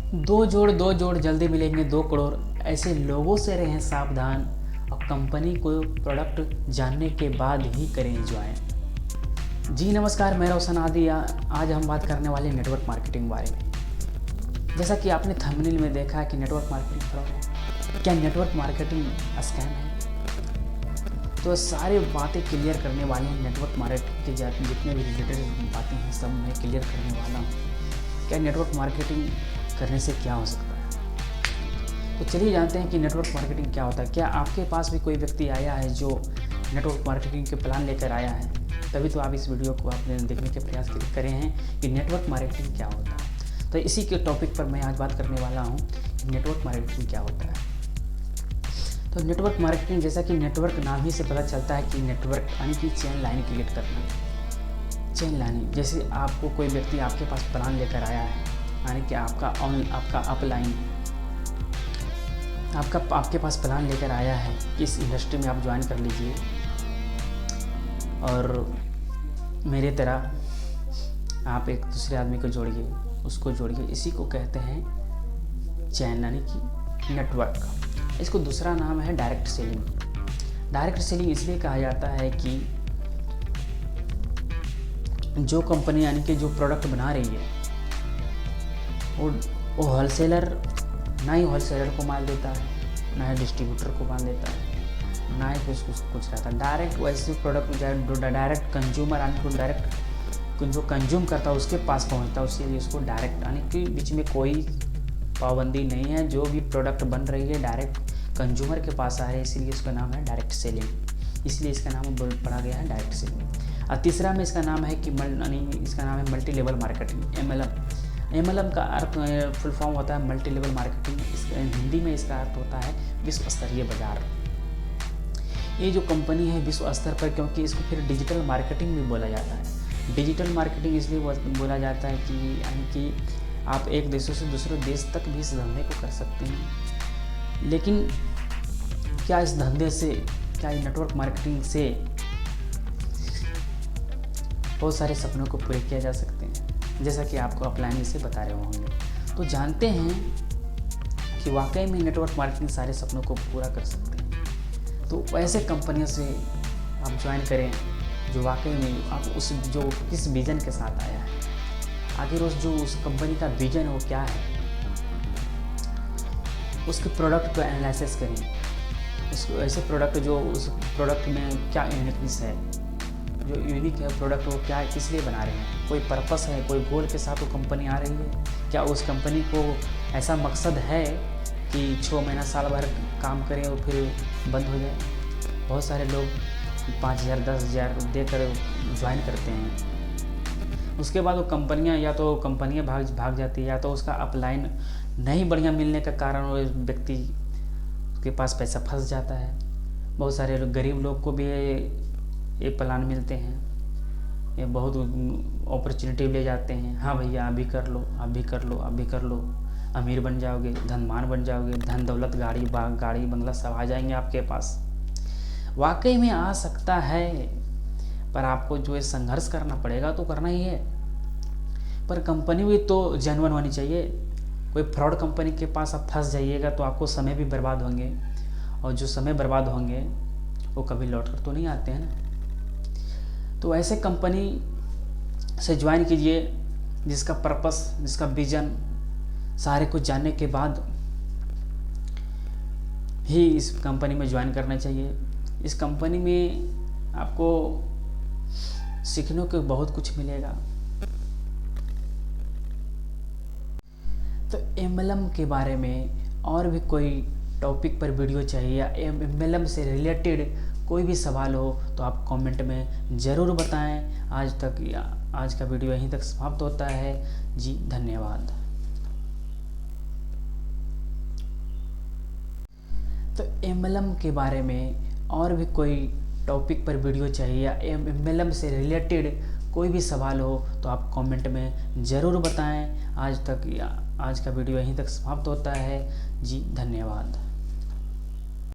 दो जोड़ जल्दी मिलेंगे 2 करोड़, ऐसे लोगों से रहें सावधान और कंपनी को प्रोडक्ट जानने के बाद ही करें ज्वाइन। जी नमस्कार, मैं रोशन आदि। आज हम बात करने वाले नेटवर्क मार्केटिंग बारे में। जैसा कि आपने थंबनेल में देखा कि नेटवर्क मार्केटिंग फ्रॉड है, क्या नेटवर्क मार्केटिंग स्कैम है? तो सारे बातें क्लियर करने वाले हैं। नेटवर्क मार्केटिंग के जितने भी रिलेटेड बातें हैं सब मैं क्लियर करने वाला हूँ। क्या नेटवर्क मार्केटिंग करने से क्या हो सकता है? तो चलिए जानते हैं कि नेटवर्क मार्केटिंग क्या होता है। क्या आपके पास भी कोई व्यक्ति आया है जो नेटवर्क मार्केटिंग के प्लान लेकर आया है? तभी तो आप इस वीडियो को आपने देखने के प्रयास करे हैं कि नेटवर्क मार्केटिंग क्या होता है। तो इसी के टॉपिक पर मैं आज बात करने वाला हूँ कि नेटवर्क मार्केटिंग क्या होता है। तो नेटवर्क मार्केटिंग, जैसा कि नेटवर्क नाम ही से पता चलता है कि नेटवर्क यानी कि चेन लाइन क्रिएट करना। चेन लाइन, जैसे आपको कोई व्यक्ति आपके पास प्लान लेकर आया है, यानी कि आपका अपलाइन आपके पास प्लान लेकर आया है कि इस इंडस्ट्री में आप ज्वाइन कर लीजिए और मेरे तरह आप एक दूसरे आदमी को जोड़िए, उसको जोड़िए। इसी को कहते हैं चैन यानी कि नेटवर्क। इसको दूसरा नाम है डायरेक्ट सेलिंग। डायरेक्ट सेलिंग इसलिए कहा जाता है कि जो कंपनी यानी कि जो प्रोडक्ट बना रही है वो होलसेलर ना ही होलसेलर को माल देता है, ना ही डिस्ट्रीब्यूटर को माल देता है, ना ही कुछ रहता है। डायरेक्ट वैसे प्रोडक्ट डायरेक्ट कंज्यूमर यानी कि डायरेक्ट जो कंज्यूम करता है उसके पास पहुंचता है, उसके उसको डायरेक्ट यानी कि बीच में कोई पाबंदी नहीं है। जो भी प्रोडक्ट बन रही है डायरेक्ट कंज्यूमर के पास आ रही है, इसीलिए इसका नाम है डायरेक्ट सेलिंग। इसलिए इसका नाम पड़ा गया है डायरेक्ट सेलिंग। और तीसरा में इसका नाम है कि इसका नाम है मल्टी लेवल मार्केटिंग, MLM का अर्थ फुल फॉर्म होता है मल्टी लेवल मार्केटिंग। हिंदी में इसका अर्थ होता है विश्व स्तरीय बाजार। ये जो कंपनी है विश्व स्तर पर, क्योंकि इसको फिर डिजिटल मार्केटिंग भी बोला जाता है। डिजिटल मार्केटिंग इसलिए बोला जाता है कि यानी कि आप एक देशों से दूसरे देश तक भी इस धंधे को कर सकते हैं। लेकिन क्या इस धंधे से, क्या नेटवर्क मार्केटिंग से बहुत सारे सपनों को पूरे किया जा सकते हैं, जैसा कि आपको अपलाइन से बता रहे होंगे। तो जानते हैं कि वाकई में नेटवर्क मार्केटिंग सारे सपनों को पूरा कर सकते हैं। तो ऐसे कंपनियों से आप ज्वाइन करें जो वाकई में आप जो किस विजन के साथ आया है, आखिर उस कंपनी का विजन वो क्या है, उसके प्रोडक्ट को एनालिसिस करें। उसको ऐसे प्रोडक्ट जो उस प्रोडक्ट में क्या यूनिकनेस है, जो यूनिक है प्रोडक्ट वो क्या है, किस लिए बना रहे हैं, कोई पर्पस है, कोई गोल के साथ वो कंपनी आ रही है। क्या उस कंपनी को ऐसा मकसद है कि 6 महीना साल भर काम करें और फिर बंद हो जाए? बहुत सारे लोग 5,000 10,000 देकर ज्वाइन करते हैं, उसके बाद वो कंपनियां या तो कंपनियां भाग जाती है, या तो उसका अपलाइन नहीं बढ़िया मिलने का कारण वो व्यक्ति के पास पैसा फंस जाता है। बहुत सारे गरीब लोग को भी ये प्लान मिलते हैं, ये बहुत अपॉर्चुनिटी ले जाते हैं। हाँ भैया अभी कर लो, अभी कर लो, अभी कर लो, अमीर बन जाओगे, धनवान बन जाओगे, धन दौलत गाड़ी बंगला सब आ जाएंगे आपके पास। वाकई में आ सकता है, पर आपको जो है संघर्ष करना पड़ेगा तो करना ही है। पर कंपनी भी तो जेन्युइन होनी चाहिए। कोई फ्रॉड कंपनी के पास आप फंस जाइएगा तो आपको समय भी बर्बाद होंगे, और जो समय बर्बाद होंगे वो कभी लौट कर तो नहीं आते हैं ना। तो ऐसे कंपनी से ज्वाइन कीजिए जिसका पर्पस, जिसका विजन सारे कुछ जानने के बाद ही इस कंपनी में ज्वाइन करना चाहिए। इस कंपनी में आपको सीखने को बहुत कुछ मिलेगा। तो MLM के बारे में और भी कोई टॉपिक पर वीडियो चाहिए या MLM से रिलेटेड कोई भी सवाल हो तो आप कमेंट में ज़रूर बताएं। आज का वीडियो यहीं तक समाप्त होता है। जी धन्यवाद। तो MLM के बारे में और भी कोई टॉपिक पर वीडियो चाहिए या MLM से रिलेटेड कोई भी सवाल हो तो आप कमेंट में ज़रूर बताएं। आज का वीडियो यहीं तक समाप्त होता है। जी धन्यवाद।